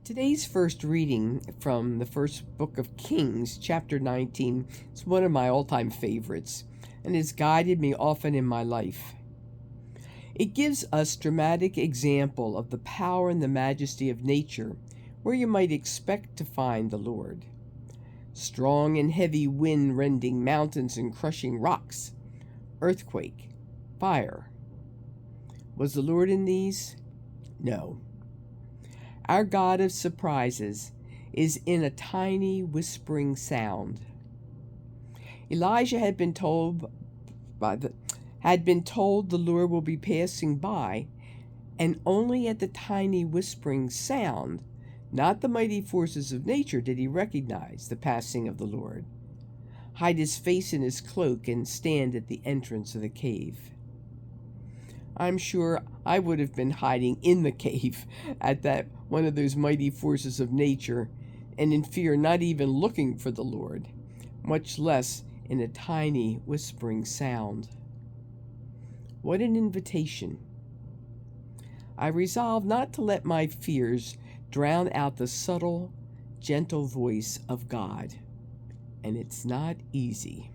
Today's first reading from the first book of Kings, chapter 19, is one of my all-time favorites and has guided me often in my life. It gives us dramatic example of the power and the majesty of nature where you might expect to find the Lord. Strong and heavy wind rending mountains and crushing rocks, earthquake, fire. Was the Lord in these? No. Our God of surprises is in a tiny whispering sound. Elijah had been told the Lord will be passing by, and only at the tiny whispering sound, not the mighty forces of nature, did he recognize the passing of the Lord, hide his face in his cloak, and stand at the entrance of the cave. I'm sure I would have been hiding in the cave at that one of those mighty forces of nature, and in fear not even looking for the Lord, much less in a tiny whispering sound. What an invitation. I resolve not to let my fears drown out the subtle, gentle voice of God, and it's not easy.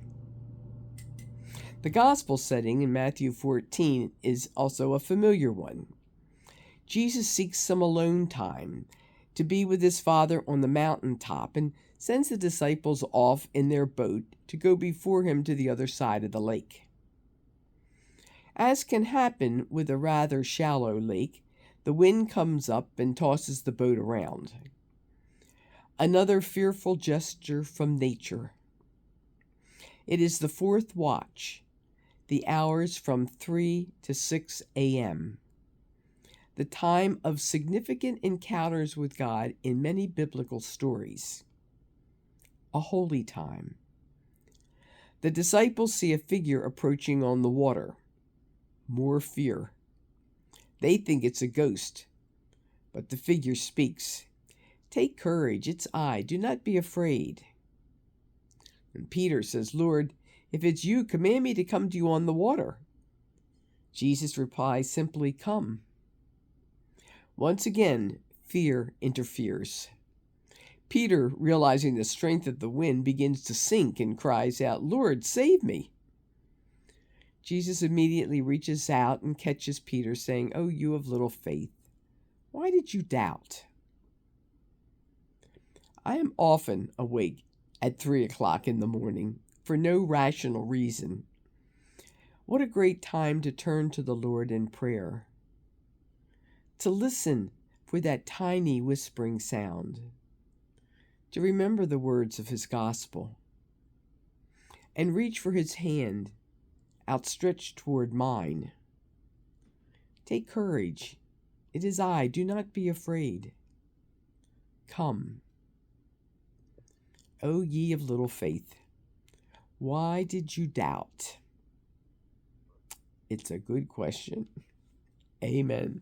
The gospel setting in Matthew 14 is also a familiar one. Jesus seeks some alone time to be with his Father on the mountaintop and sends the disciples off in their boat to go before him to the other side of the lake. As can happen with a rather shallow lake, the wind comes up and tosses the boat around. Another fearful gesture from nature. It is the fourth watch, the hours from 3 to 6 a.m., the time of significant encounters with God in many biblical stories. A holy time. The disciples see a figure approaching on the water. More fear. They think it's a ghost, but the figure speaks. Take courage, it's I, do not be afraid. And Peter says, Lord, if it's you, command me to come to you on the water. Jesus replies simply, come. Once again, fear interferes. Peter, realizing the strength of the wind, begins to sink and cries out, Lord, save me. Jesus immediately reaches out and catches Peter, saying, Oh, you of little faith, why did you doubt? I am often awake at 3 o'clock in the morning for no rational reason. What a great time to turn to the Lord in prayer, to listen for that tiny whispering sound, to remember the words of his gospel, and reach for his hand outstretched toward mine. Take courage. It is I. Do not be afraid. Come. O ye of little faith, why did you doubt? It's a good question. Amen.